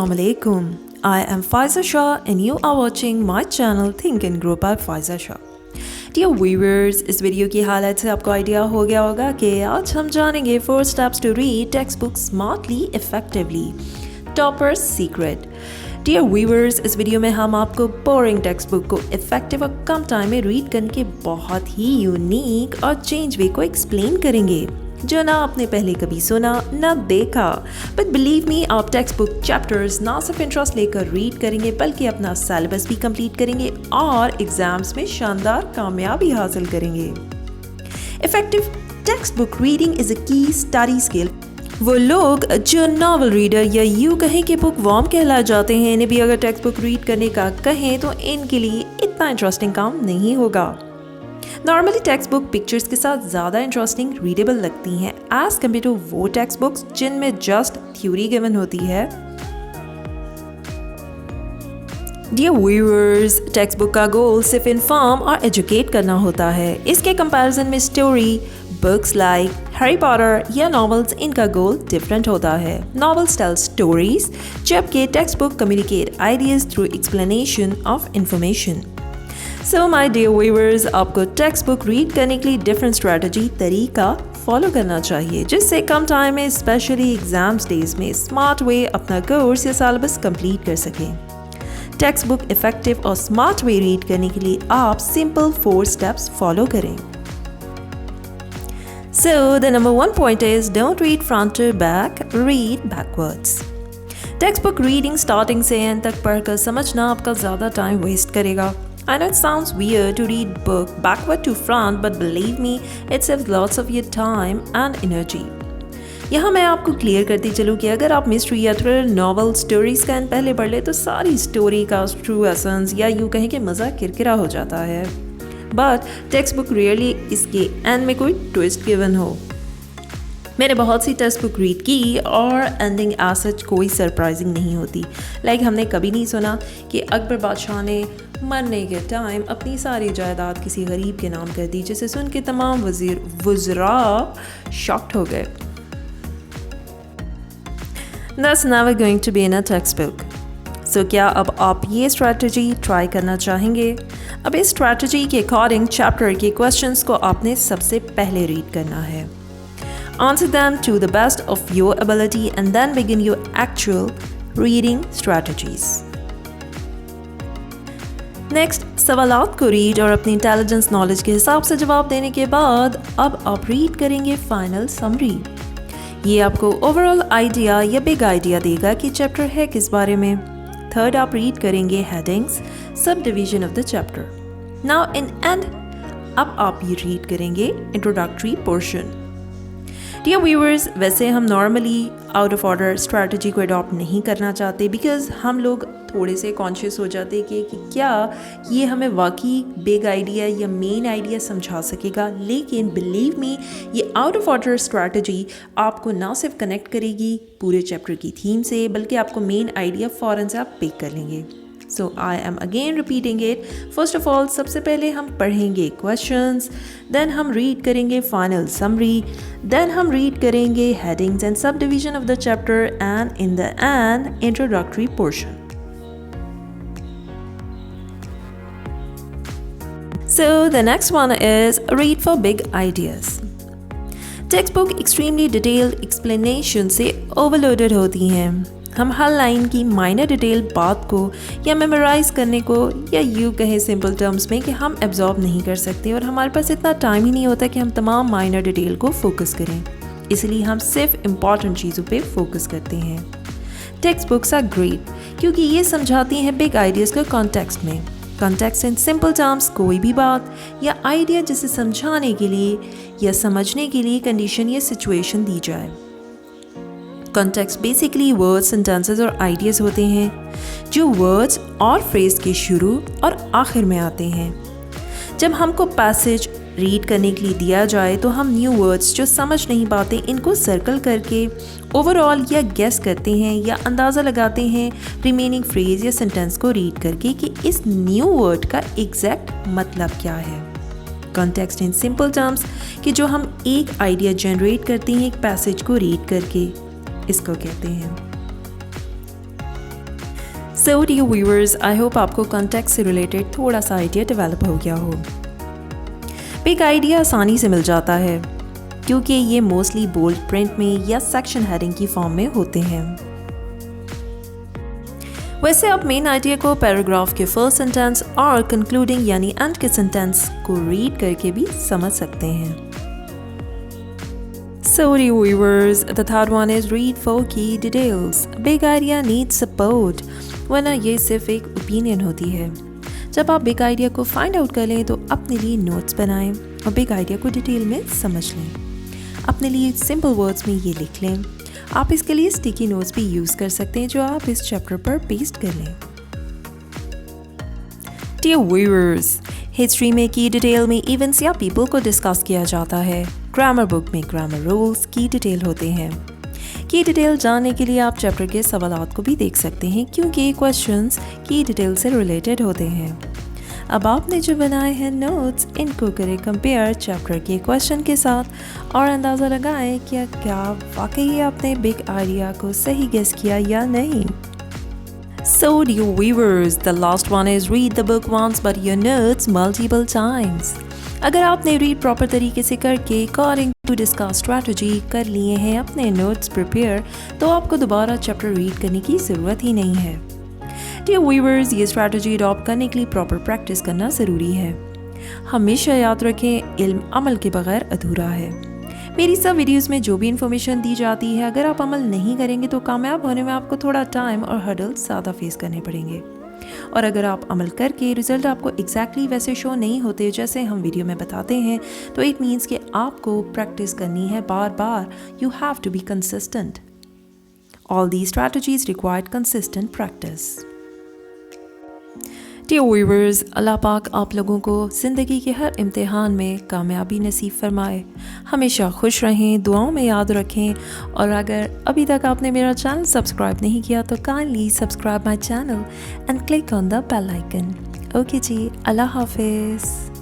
Assalamu alaikum. I am Faiza Shah and you are watching my channel Think and Grow by Faiza Shah. Dear viewers, इस video की हालत से आपको idea हो गया होगा कि आज हम जानेंगे 4 steps to read textbook smartly effectively. Topper's Secret. Dear viewers, इस वीडियो में हम आपको बोरिंग टेक्स्ट बुक को इफेक्टिव और कम टाइम में रीड करने के बहुत ही यूनिक और चेंज वे को एक्सप्लेन करेंगे जो ना आपने पहले कभी सुना ना देखा। बट बिलीव मी, आप टेक्स्ट बुक चैप्टर्स ना सिर्फ इंटरेस्ट लेकर रीड करेंगे बल्कि अपना सिलेबस भी कंप्लीट करेंगे और एग्जाम्स में शानदार कामयाबी हासिल करेंगे। Effective text book reading is a की स्टडी स्किल। वो लोग जो नॉवल रीडर या यूँ कहें कि बुक वॉर्म कहलाए जाते हैं, इन्हें भी अगर टेक्स्ट बुक रीड करने का कहें तो इनके लिए इतना इंटरेस्टिंग काम नहीं होगा। नॉर्मली टेक्स्ट बुक पिक्चर्स के साथ ज़्यादा इंटरेस्टिंग रीडेबल लगती हैं एज कम्पेयर टू वो टेक्स्ट बुक्स जिनमें जस्ट थ्योरी गिवन होती है। डियर व्यूअर्स, टेक्स्ट बुक का गोल सिर्फ इन्फॉर्म और एजुकेट करना होता है। इसके कंपैरिजन में story books like Harry Potter या नॉवेल्स, इनका गोल डिफरेंट होता है। नॉवेल्स टेल स्टोरीज जबकि text book communicate ideas through explanation of information. So my dear viewers, आपको टेक्स्ट बुक रीड करने के लिए डिफरेंट स्ट्रेटजी तरीका फॉलो करना चाहिए जिससे कम टाइम में स्पेशली एग्जाम्स डेज में स्मार्ट वे अपना कोर्स या सिलेबस कंप्लीट कर सकें। टेक्स्ट बुक इफेक्टिव और स्मार्ट वे रीड करने के लिए आप सिंपल 4 स्टेप्स फॉलो करें। So the number 1 point is don't read front to back, read backwards. Text book reading starting से end तक पढ़कर समझना आपका ज़्यादा टाइम वेस्ट करेगा। I know it sounds weird to read book backward to front, but believe me, it saves lots of your time and energy. यहाँ मैं आपको क्लियर करती चलूँ कि अगर आप मिस्ट्री या थ्रिलर नॉवल स्टोरीज का पहले पढ़ ले तो सारी स्टोरी का ट्रू एसेंस या यूँ कहें कि मज़ा किरकिरा हो जाता है। बट टेक्स्ट बुक रियली इसके एंड में कोई ट्विस्ट गिवन हो। मैंने बहुत सी टेक्स्ट बुक रीड की और एंडिंग एज सच कोई सरप्राइजिंग नहीं होती। लाइक हमने कभी नहीं सुना कि अकबर बादशाह ने मरने के टाइम अपनी सारी जायदाद किसी गरीब के नाम कर दी, जिसे सुन के तमाम वज़रा शॉक्ड हो गए। That's never going to be in a textbook. So क्या अब आप ये स्ट्रैटेजी ट्राई करना चाहेंगे? अब इस स्ट्रैटेजी के अकॉर्डिंग चैप्टर के क्वेश्चंस को आपने सबसे पहले रीड करना है। Answer them to the best of your ability and then begin your actual reading strategies. Next, सवालात को रीड और अपनी इंटेलिजेंस नॉलेज के हिसाब से जवाब देने के बाद अब आप रीड करेंगे फाइनल समरी। ये आपको ओवरऑल आइडिया या बिग आइडिया देगा कि चैप्टर है किस बारे में। थर्ड, आप रीड करेंगे headings, sub division of the chapter. Now in and अब आप ये रीड करेंगे इंट्रोडक्टरी पोर्शन। डियर व्यूअर्स, वैसे हम normally out of order strategy को अडॉप्ट नहीं करना चाहते बिकॉज हम लोग थोड़े से कॉन्शियस हो जाते कि क्या ये हमें वाकई बिग आइडिया या मेन आइडिया समझा सकेगा। लेकिन बिलीव मी, ये आउट ऑफ ऑर्डर स्ट्रैटेजी आपको ना सिर्फ कनेक्ट करेगी पूरे चैप्टर की थीम से बल्कि आपको मेन आइडिया फ़ौरन से आप पिक कर लेंगे। So I am again repeating it. First of all, सबसे पहले हम पढ़ेंगे क्वेश्चंस, देन हम रीड करेंगे फाइनल समरी, देन हम रीड करेंगे headings and subdivision of the chapter and in the end introductory portion. So the next one is read for big ideas. Textbook extremely detailed explanation से overloaded होती हैं। हम हर line की minor detail बात को या memorise करने को या यूँ कहें सिंपल टर्म्स में कि हम एब्जॉर्ब नहीं कर सकते और हमारे पास इतना टाइम ही नहीं होता कि हम तमाम माइनर डिटेल को फोकस करें। इसलिए हम सिर्फ इम्पॉर्टेंट चीज़ों पे फोकस करते हैं। टेक्स्ट बुक्स आर ग्रेट क्योंकि ये समझाती हैं बिग आइडियाज़ को कॉन्टेक्स्ट में। कॉन्टेक्स्ट इन सिंपल टर्म्स, कोई भी बात या आइडिया जिसे समझाने के लिए या समझने के लिए कंडीशन या सिचुएशन दी जाए। कॉन्टेक्स्ट बेसिकली वर्ड्स, सेंटेंसेस और आइडियाज़ होते हैं जो वर्ड्स और फ्रेज के शुरू और आखिर में आते हैं। जब हमको पैसेज रीड करने के लिए दिया जाए तो हम न्यू वर्ड्स जो समझ नहीं पाते इनको सर्कल करके ओवरऑल या गेस करते हैं या अंदाज़ा लगाते हैं रिमेनिंग फ्रेज या सेंटेंस को रीड करके कि इस न्यू वर्ड का एग्जैक्ट मतलब क्या है। कॉन्टेक्स्ट इन सिंपल टर्म्स कि जो हम एक आइडिया जनरेट करते हैं एक पैसेज को रीड करके, इसको कहते हैं। So dear viewers, I hope आपको कॉन्टेक्स्ट से रिलेटेड थोड़ा सा आइडिया डेवलप हो गया हो। बिग आइडिया आसानी से मिल जाता है क्योंकि ये मोस्टली बोल्ड प्रिंट में या सेक्शन हेडिंग की फॉर्म में होते हैं। वैसे आप मेन आइडिया को पैराग्राफ के फर्स्ट सेंटेंस और कंक्लूडिंग यानी एंड के सेंटेंस को रीड करके भी समझ सकते हैं। So dear viewers, the third one is read for key details. Big idea needs support. वरना ये सिर्फ एक ओपिनियन होती है। जब आप बिग आइडिया को फाइंड आउट कर लें तो अपने लिए नोट्स बनाएं और बिग आइडिया को डिटेल में समझ लें। अपने लिए सिंपल वर्ड्स में ये लिख लें। आप इसके लिए स्टिकी नोट्स भी यूज़ कर सकते हैं जो आप इस चैप्टर पर पेस्ट कर लें। Dear viewers, हिस्ट्री में की डिटेल में इवेंट्स या पीपल को डिस्कस किया जाता है। ग्रामर बुक में ग्रामर रूल्स की डिटेल होते हैं। की डिटेल जानने के लिए आप चैप्टर के सवालात को भी देख सकते हैं क्योंकि क्वेश्चंस की डिटेल से रिलेटेड होते हैं। अब आपने जो बनाए हैं नोट्स, इनको करें कंपेयर चैप्टर के क्वेश्चन के साथ और अंदाज़ा लगाएं कि क्या वाकई आपने बिग आइडिया को सही गेस किया या नहीं। So dear viewers, the last one is read the book once but your notes multiple times. अगर आपने रीड प्रॉपर तरीके से करके अकॉर्डिंग टू डिस्कस स्ट्रैटेजी कर लिए हैं अपने नोट्स प्रिपेयर, तो आपको दोबारा चैप्टर रीड करने की ज़रूरत ही नहीं है। डियर व्यूअर्स, ये स्ट्रैटेजी अडॉप्ट करने के लिए प्रॉपर प्रैक्टिस करना ज़रूरी है। हमेशा याद रखें, इल्म अमल के बगैर अधूरा है। मेरी सब वीडियोस में जो भी इन्फॉर्मेशन दी जाती है, अगर आप अमल नहीं करेंगे तो कामयाब होने में आपको थोड़ा टाइम और हर्डल्स ज़्यादा फेस करने पड़ेंगे। और अगर आप अमल करके रिजल्ट आपको एग्जैक्टली वैसे शो नहीं होते जैसे हम वीडियो में बताते हैं, तो इट मीन्स कि आपको प्रैक्टिस करनी है बार बार। You have to be consistent. All the strategies required consistent practice. Dear viewers, Allah पाक आप लोगों को ज़िंदगी के हर इम्तिहान में कामयाबी नसीब फरमाए। हमेशा खुश रहें, दुआओं में याद रखें। और अगर अभी तक आपने मेरा चैनल सब्सक्राइब नहीं किया तो kindly subscribe my channel and click on the bell icon. Okay जी, अल्लाह हाफिज़।